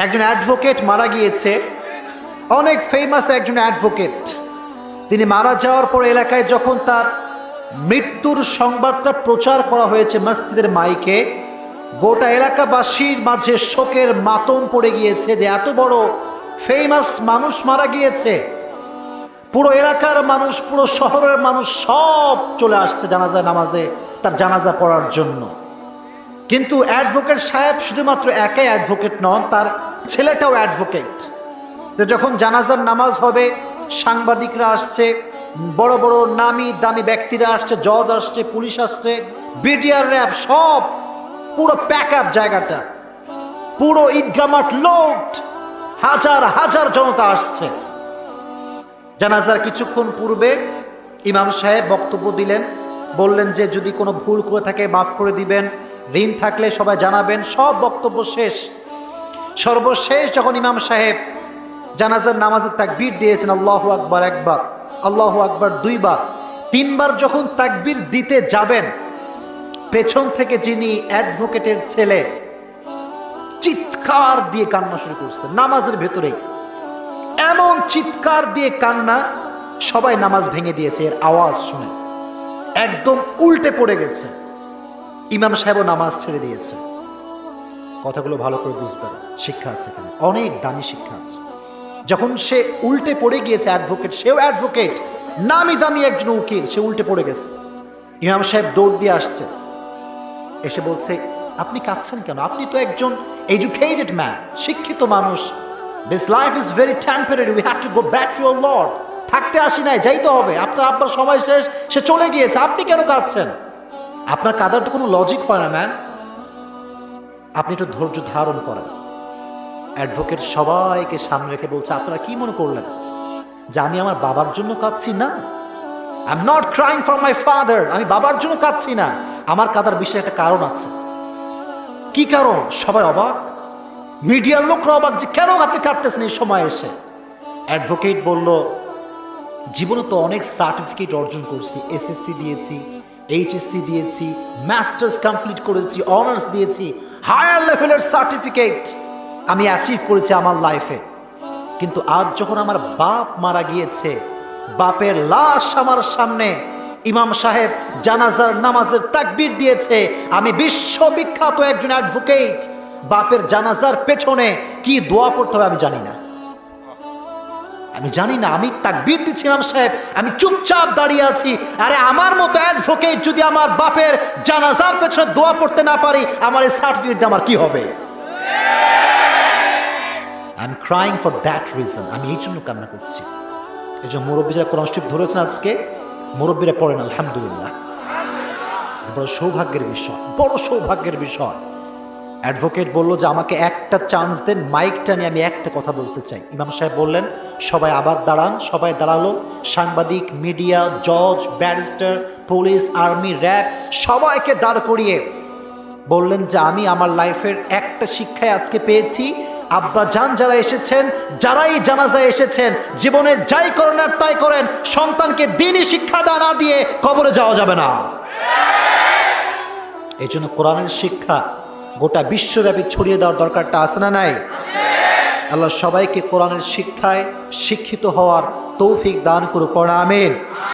একজন অ্যাডভোকেট মারা গিয়েছে, অনেক ফেমাস একজন অ্যাডভোকেট। তিনি মারা যাওয়ার পর এলাকায় যখন তার মৃত্যুর সংবাদটা প্রচার করা হয়েছে মসজিদের মাইকে, গোটা এলাকাবাসীর মাঝে শোকের মাতম পড়ে গিয়েছে যে এত বড় ফেমাস মানুষ মারা গিয়েছে। পুরো এলাকার মানুষ, পুরো শহরের মানুষ সব চলে আসছে জানাজা নামাজে তার জানাজা পড়ার জন্য। কিন্তু অ্যাডভোকেট সাহেব শুধুমাত্র একাই অ্যাডভোকেট নন, তার ছেলেটাও অ্যাডভোকেট। যখন জানাজার নামাজ হবে, সাংবাদিকরা আসছে, বড় বড় নামি দামি ব্যক্তিরা আসছে, জজ আসছে, পুলিশ আসছে, বিডিআর র্যাব, সব পুরো প্যাক আপ জায়গাটা, পুরো ঈদগাহ মাঠ লোড, হাজার হাজার জনতা আসছে। জানাজার কিছুক্ষণ পূর্বে ইমাম সাহেব বক্তব্য দিলেন, বললেন যে যদি কোনো ভুল করে থাকে মাফ করে দিবেন, ঋণ থাকলে সবাই জানাবেন। সব বক্তব্য শেষ। সর্বশেষ যখন ইমাম সাহেব জানাজার নামাজের তাকবীর দিয়েছেন, আল্লাহু আকবার একবার, আল্লাহু আকবার দুইবার, তিনবার যখন তাকবীর দিতে যাবেন, পেছন থেকে যিনি অ্যাডভোকেটের ছেলে চিৎকার দিয়ে কান্না শুরু করছে নামাজের ভেতরেই। এমন চিৎকার দিয়ে কান্না, সবাই নামাজ ভেঙে দিয়েছে এর আওয়াজ শুনে, একদম উল্টে পড়ে গেছে। ইমাম সাহেবও নামাজ ছেড়ে দিয়েছে। কথাগুলো ভালো করে বুঝবেন, শিক্ষা আছে এখানে, অনেক দামি শিক্ষা আছে। যখন সে উল্টে পড়ে গিয়েছে, অ্যাডভোকেট, সেও অ্যাডভোকেট, নামি দামি একজন উকিল, সে উল্টে পড়ে গেছে। ইমাম সাহেব দৌড় দিয়ে আসছে, এসে বলছে, আপনি কাঁদছেন কেন? আপনি তো একজন এডুকেটেড ম্যান, শিক্ষিত মানুষ। This life is very temporary, we have to go back to our Lord. থাকতে আসি নাই, যাইতে হবে। আপনার আব্বার সময় শেষ, সে চলে গিয়েছে, আপনি কেন কাঁদছেন? আপনার কাঁদার তো কোনো লজিক হয় না ম্যান, আপনি একটু ধৈর্য ধারণ করেন। অ্যাডভোকেট সবাইকে সামনে রেখে বলছে, আপনারা কি মনে করলেন যে আমি আমার বাবার জন্য কাঁদছি? না, I am not crying for my father. আমি বাবার জন্য কাঁদছি না, আমার কাঁদার বিষয়ে একটা কারণ আছে। কি কারণ? সবাই অবাক, মিডিয়ার লোকরা অবাক যে কেন আপনি কাঁদতেছেন এই সময় এসে। অ্যাডভোকেট বলল, জীবনে তো অনেক সার্টিফিকেট অর্জন করছি, এসএসসি দিয়েছি, এইচএসসি দিয়েছি, মাস্টার্স কমপ্লিট করেছি, অনার্স দিয়েছি, হায়ার লেভেলের সার্টিফিকেট আমি অ্যাচিভ করেছি আমার লাইফে। কিন্তু আজ যখন আমার বাপ মারা গিয়েছে, বাপের লাশ আমার সামনে, ইমাম সাহেব জানাজার নামাজের তাকবীর দিয়েছে, আমি বিশ্ববিখ্যাত একজন অ্যাডভোকেট, বাপের জানাজার পেছনে কি দোয়া পড়তে হবে আমি জানি না, আমি জানি না। আমি তাকবীর দিচ্ছি ইমাম সাহেব, আমি চুপচাপ দাঁড়িয়ে আছি। আরে আমার মতো অ্যাডভোকেট যদি আমার বাপের জানাজার পেছনে দোয়া পড়তে না পারি, আমার এই সার্টিফিকেট আমার কি হবে? I am crying for that reason. আমি এই জন্য কান্না করছি। এই যে মুরব্বীরা কোরআন শরীফ ধরেছেন আজকে, মুরব্বীরা পড়েন আলহামদুলিল্লাহ। বড় সৌভাগ্যের বিষয়, বড় সৌভাগ্যের বিষয়। অ্যাডভোকেট বলল যে আমাকে একটা চান্স দেন, মাইকটা নিয়ে আমি একটা কথা বলতে চাই। ইমাম সাহেব বললেন, সবাই আবার দাঁড়ান। সবাই দাঁড়ালো, সাংবাদিক, মিডিয়া, জজ, ব্যারিস্টার, পুলিশ, আর্মি, র্যাব, সবাইকে দাঁড় করিয়ে বললেন যে আমি আমার লাইফের একটা শিক্ষায় আজকে পেয়েছি, আব্বা জান যারা এসেছেন, যারাই জানাজায় এসেছেন, জীবনে যাই করেন আর তাই করেন, সন্তানকে দ্বীনি শিক্ষা না দিয়ে কবরে যাওয়া যাবে না। এই জন্য কোরআনের শিক্ষা গোটা বিশ্বব্যাপী ছড়িয়ে দেওয়ার দরকারটা আছে না নাই? আল্লাহ সবাইকে কোরআনের শিক্ষায় শিক্ষিত হওয়ার তৌফিক দান করুক, আমিন।